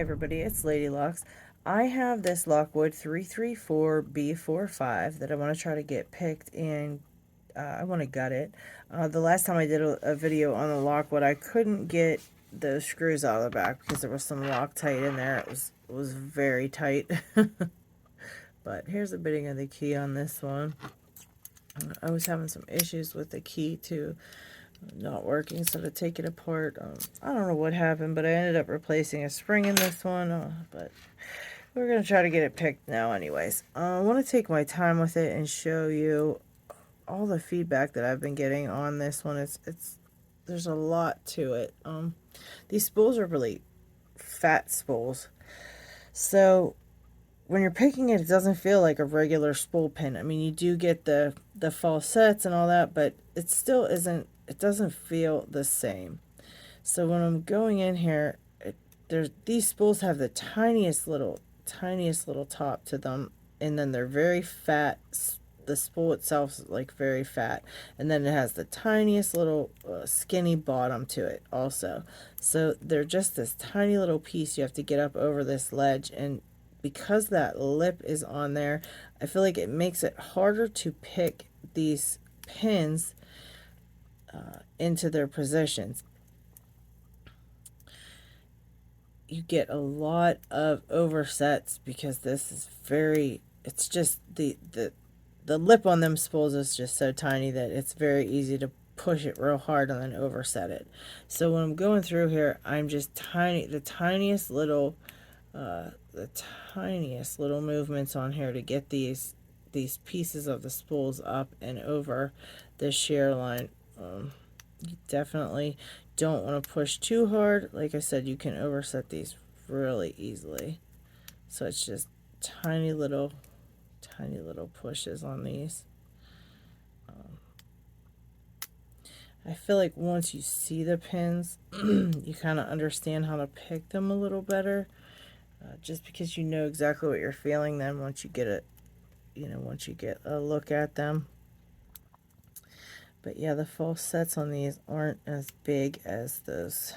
everybody, it's Lady Locks. I have this Lockwood 334B45 that I want to try to get picked, and I want to gut it. The last time I did a video on the Lockwood, I couldn't get those screws out of the back because there was some Loctite in there. It was very tight. But here's the bitting of the key on this one. I was having some issues with the key too, not working, so to take it apart, I don't know what happened, but I ended up replacing a spring in this one, but we're going to try to get it picked now anyways. I want to take my time with it and show you all the feedback that I've been getting on this one. There's a lot to it. These spools are really fat spools, so when you're picking it, it doesn't feel like a regular spool pin. I mean, you do get the falsettes and all that, but it still isn't, it doesn't feel the same. So when I'm going in here, these spools have the tiniest little top to them, and then they're very fat. The spool itself is like very fat, and then it has the tiniest little skinny bottom to it also. So they're just this tiny little piece. You have to get up over this ledge, and because that lip is on there, I feel like it makes it harder to pick these pins into their positions. You get a lot of oversets because this is very, it's just the lip on them spools is just so tiny that it's very easy to push it real hard and then overset it. So when I'm going through here, I'm just the tiniest little movements on here to get these pieces of the spools up and over the shear line. You definitely don't want to push too hard. Like I said, you can overset these really easily. So it's just tiny little pushes on these. I feel like once you see the pins, you kind of understand how to pick them a little better. Just because you know exactly what you're feeling then once you get it, once you get a look at them. But yeah, the falsets on these aren't as big as those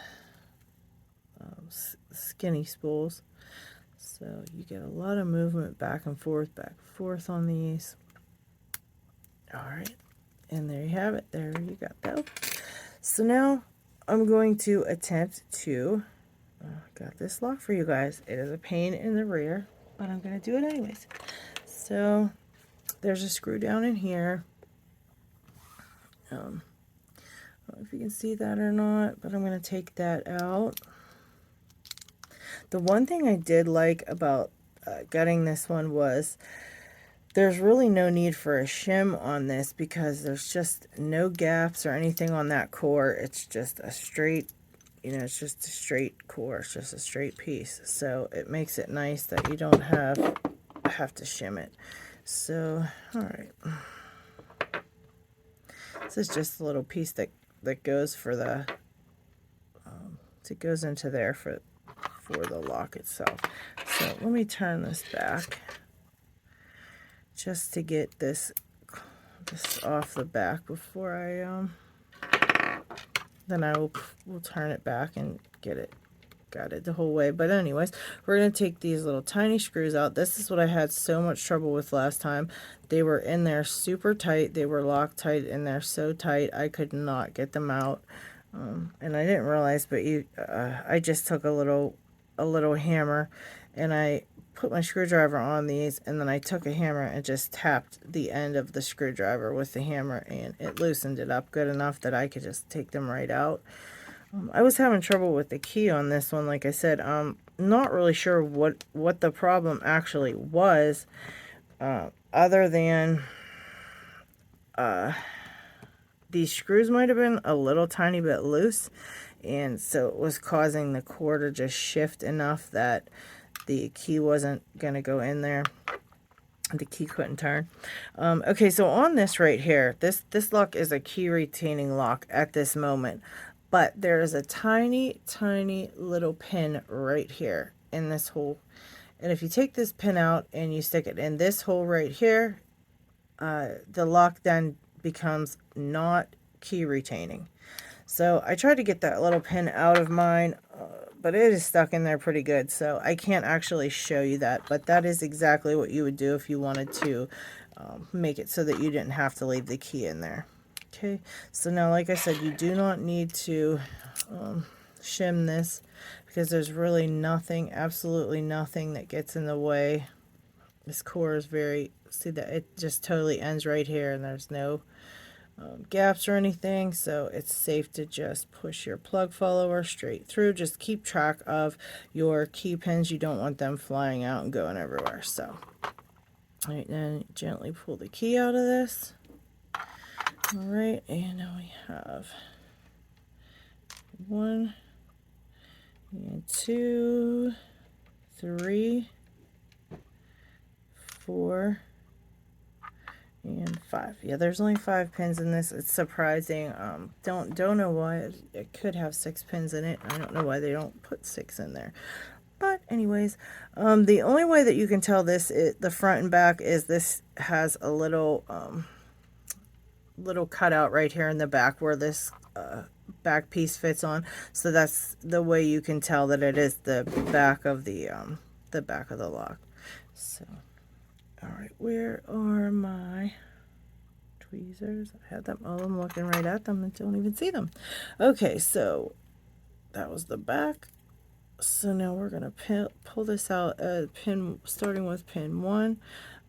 skinny spools. So you get a lot of movement back and forth on these. Alright, and there you have it. There you got that. So now I'm going to attempt to got this lock for you guys. It is a pain in the rear, but I'm going to do it anyways. So there's a screw down in here. I don't know if you can see that or not, but I'm going to take that out. The one thing I did like about gutting this one was there's really no need for a shim on this because there's just no gaps or anything on that core. It's just a straight, it's just a straight core. It's just a straight piece. So it makes it nice that you don't have to shim it. So, all right. This is just a little piece that goes for the, it goes into there for the lock itself. So let me turn this back just to get this off the back before I then I will turn it back and got it the whole way. But anyways, we're going to take these little tiny screws out. This is what I had so much trouble with last time. They were in there super tight. They were Loctite in there so tight I could not get them out. And I didn't realize, but I just took a little hammer and I put my screwdriver on these, and then I took a hammer and just tapped the end of the screwdriver with the hammer, and it loosened it up good enough that I could just take them right out. I was having trouble with the key on this one, like I said. Not really sure what the problem actually was, other than these screws might have been a little tiny bit loose, and so it was causing the core to just shift enough that the key wasn't going to go in there. The key couldn't turn. Okay, so on this right here, this lock is a key retaining lock at this moment, but there is a tiny little pin right here in this hole, and if you take this pin out and you stick it in this hole right here, the lock then becomes not key retaining. So I tried to get that little pin out of mine, but it is stuck in there pretty good, so I can't actually show you that, but that is exactly what you would do if you wanted to make it so that you didn't have to leave the key in there. Okay, so now like I said, you do not need to shim this because there's really nothing, absolutely nothing that gets in the way. This core is very, see that it just totally ends right here and there's no gaps or anything, so it's safe to just push your plug follower straight through. Just keep track of your key pins. You don't want them flying out and going everywhere. So, all right, then gently pull the key out of this. All right, and now we have 1 and 2, 3, 4, and 5. Yeah, there's only 5 pins in this. It's surprising. Don't know why. It could have 6 pins in it. I don't know why they don't put 6 in there. But anyways, the only way that you can tell this, the front and back, is this has a little little cutout right here in the back where this back piece fits on. So that's the way you can tell that it is the back of the lock. So, all right, where are my tweezers? I had them. Oh, I'm looking right at them and don't even see them. Okay, so that was the back. So now we're gonna pull this out, pin, starting with pin 1.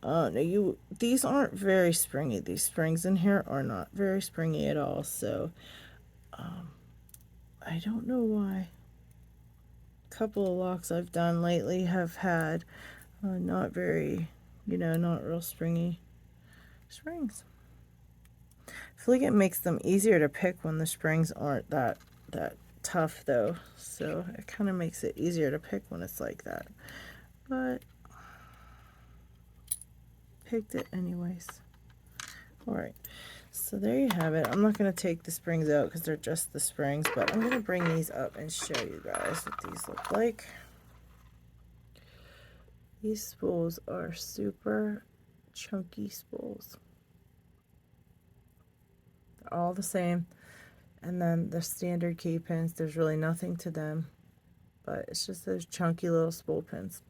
Now these aren't very springy. These springs in here are not very springy at all. So I don't know why. A couple of locks I've done lately have had not very, not real springy springs. I feel like it makes them easier to pick when the springs aren't that tough though, so it kind of makes it easier to pick when it's like that, but picked it anyways. All right, so there you have it. I'm not going to take the springs out because they're just the springs, but I'm going to bring these up and show you guys what these look like. These spools are super chunky spools. They're all the same. And then the standard key pins, there's really nothing to them, but it's just those chunky little spool pins.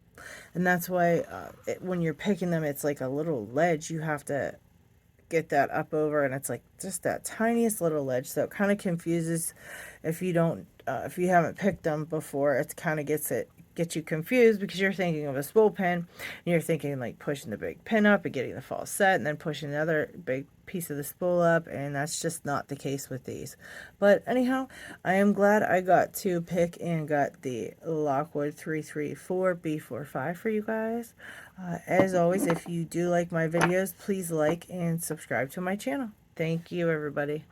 And that's why when you're picking them, it's like a little ledge you have to get that up over, and it's like just that tiniest little ledge, so it kind of confuses if you don't if you haven't picked them before. It kind of gets you confused because you're thinking of a spool pin and you're thinking like pushing the big pin up and getting the false set and then pushing another big piece of the spool up, and that's just not the case with these. But anyhow, I am glad I got to pick and got the Lockwood 334 B45 for you guys. As always, if you do like my videos, please like and subscribe to my channel. Thank you, everybody.